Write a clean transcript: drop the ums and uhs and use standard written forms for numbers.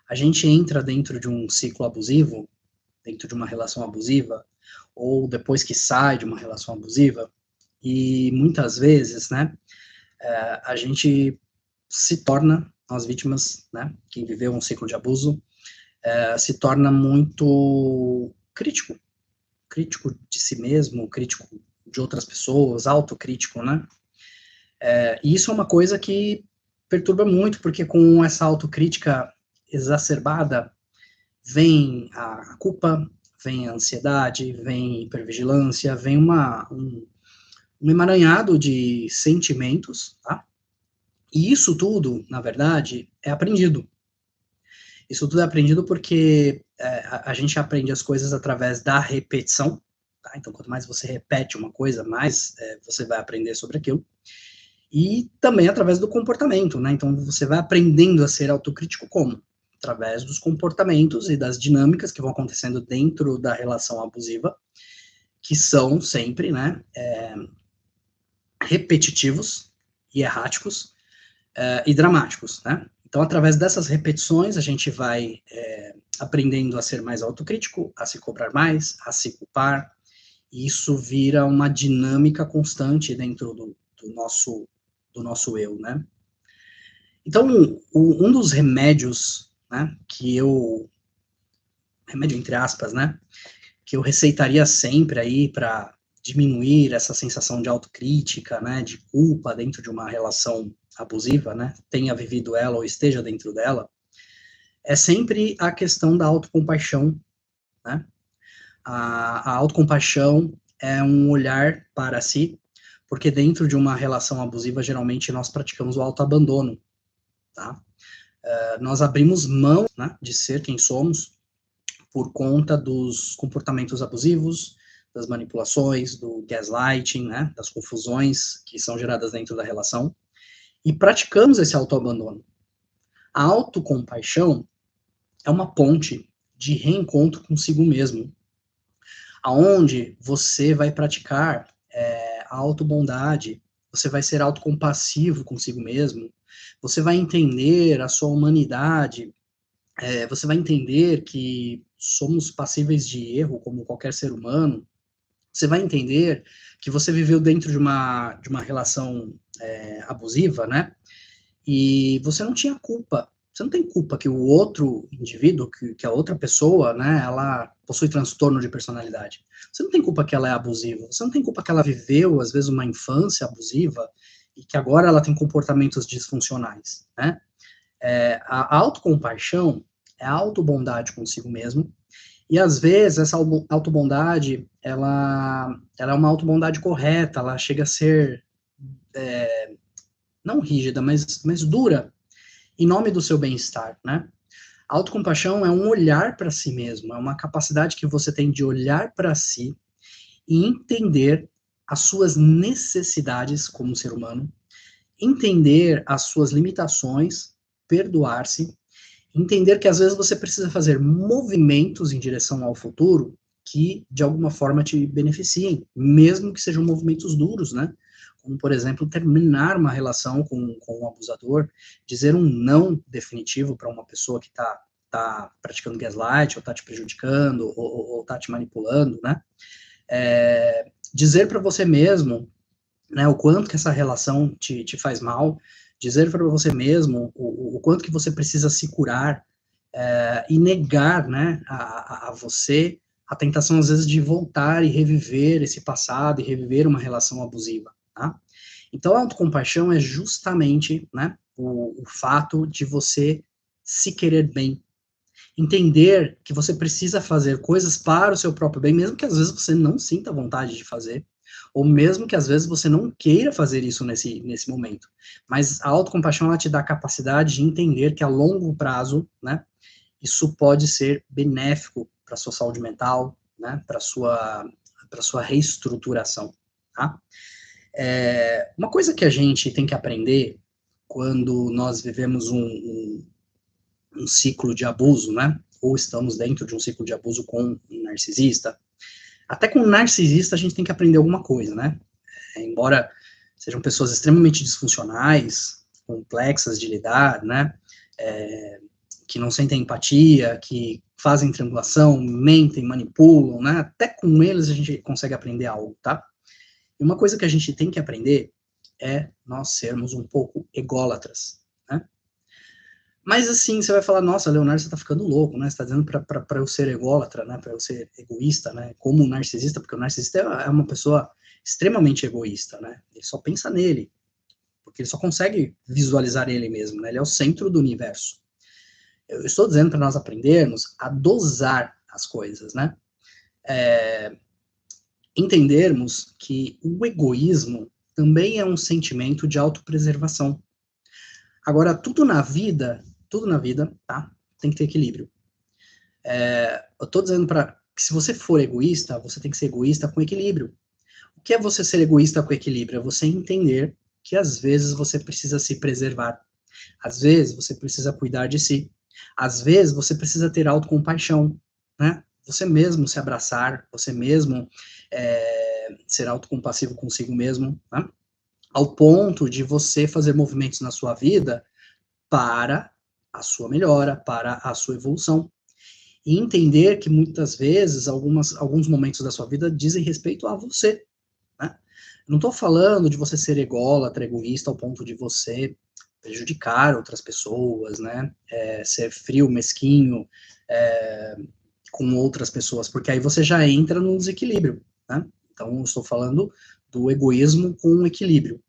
a gente entra dentro de um ciclo abusivo, dentro de uma relação abusiva, ou depois que sai de uma relação abusiva, e muitas vezes, né, a gente se torna, as vítimas, né, quem viveu um ciclo de abuso, se torna muito crítico de si mesmo, crítico de outras pessoas, autocrítico, né? E isso é uma coisa que perturba muito, porque com essa autocrítica exacerbada, vem a culpa, vem a ansiedade, vem a hipervigilância, vem um emaranhado de sentimentos, tá? E isso tudo, na verdade, é aprendido. Isso tudo é aprendido porque a gente aprende as coisas através da repetição, tá? Então, quanto mais você repete uma coisa, mais você vai aprender sobre aquilo. E também através do comportamento, né? Então, você vai aprendendo a ser autocrítico como? Através dos comportamentos e das dinâmicas que vão acontecendo dentro da relação abusiva, que são sempre, né, repetitivos e erráticos e dramáticos, né? Então, através dessas repetições, a gente vai aprendendo a ser mais autocrítico, a se cobrar mais, a se culpar, e isso vira uma dinâmica constante dentro do nosso eu, né? Então, um dos remédios, né, remédio entre aspas, né, que eu receitaria sempre aí para diminuir essa sensação de autocrítica, né, de culpa dentro de uma relação abusiva, né, tenha vivido ela ou esteja dentro dela, é sempre a questão da autocompaixão, né? A autocompaixão é um olhar para si, porque dentro de uma relação abusiva, geralmente nós praticamos o autoabandono, tá? Nós abrimos mão, né, de ser quem somos por conta dos comportamentos abusivos, das manipulações, do gaslighting, né, das confusões que são geradas dentro da relação, e praticamos esse autoabandono. A autocompaixão é uma ponte de reencontro consigo mesmo, aonde você vai praticar a autobondade, você vai ser autocompassivo consigo mesmo, você vai entender a sua humanidade, você vai entender que somos passíveis de erro como qualquer ser humano, você vai entender que você viveu dentro de uma relação abusiva, né? E você não tinha culpa. Você não tem culpa que o outro indivíduo, que a outra pessoa, né, ela possui transtorno de personalidade. Você não tem culpa que ela é abusiva. Você não tem culpa que ela viveu, às vezes, uma infância abusiva e que agora ela tem comportamentos disfuncionais, né? A autocompaixão é a autobondade consigo mesmo, e às vezes essa autobondade, ela é uma autobondade correta, ela chega a ser não rígida, mas dura, em nome do seu bem-estar, né? A autocompaixão é um olhar para si mesmo, é uma capacidade que você tem de olhar para si e entender as suas necessidades como ser humano, entender as suas limitações, perdoar-se, entender que às vezes você precisa fazer movimentos em direção ao futuro que de alguma forma te beneficiem, mesmo que sejam movimentos duros, né? Como, por exemplo, terminar uma relação com um abusador, dizer um não definitivo para uma pessoa que está praticando gaslight, ou está te prejudicando, ou está te manipulando, né? Dizer para você mesmo, né, o quanto que essa relação te faz mal, dizer para você mesmo o quanto que você precisa se curar, e negar, né, a você a tentação, às vezes, de voltar e reviver esse passado, e reviver uma relação abusiva, tá? Então, a autocompaixão é justamente, né, o fato de você se querer bem, entender que você precisa fazer coisas para o seu próprio bem, mesmo que às vezes você não sinta vontade de fazer, ou mesmo que às vezes você não queira fazer isso nesse momento. Mas a autocompaixão, ela te dá a capacidade de entender que a longo prazo, né, isso pode ser benéfico para a sua saúde mental, né, para sua reestruturação, tá? Uma coisa que a gente tem que aprender quando nós vivemos um ciclo de abuso, né, ou estamos dentro de um ciclo de abuso com um narcisista, até com um narcisista a gente tem que aprender alguma coisa, né? Embora sejam pessoas extremamente disfuncionais, complexas de lidar, né? que não sentem empatia, que fazem triangulação, mentem, manipulam, né? Até com eles a gente consegue aprender algo, tá? E uma coisa que a gente tem que aprender é nós sermos um pouco ególatras, né? Mas assim, você vai falar, nossa, Leonardo, você tá ficando louco, né? Você tá dizendo pra eu ser ególatra, né? Pra eu ser egoísta, né? Como um narcisista, porque o narcisista é uma pessoa extremamente egoísta, né? Ele só pensa nele, porque ele só consegue visualizar ele mesmo, né? Ele é o centro do universo. Eu estou dizendo para nós aprendermos a dosar as coisas, né? Entendermos que o egoísmo também é um sentimento de autopreservação. Agora, tudo na vida, tá? Tem que ter equilíbrio. Eu tô dizendo para que se você for egoísta, você tem que ser egoísta com equilíbrio. O que é você ser egoísta com equilíbrio? É você entender que às vezes você precisa se preservar. Às vezes você precisa cuidar de si. Às vezes você precisa ter autocompaixão, né? Você mesmo se abraçar, você mesmo ser autocompassivo consigo mesmo, né? Ao ponto de você fazer movimentos na sua vida para a sua melhora, para a sua evolução. E entender que muitas vezes alguns momentos da sua vida dizem respeito a você, né? Não estou falando de você ser ególatra, egoísta, ao ponto de você prejudicar outras pessoas, né? Ser frio, mesquinho, com outras pessoas, porque aí você já entra num desequilíbrio, né? Então, eu estou falando do egoísmo com equilíbrio.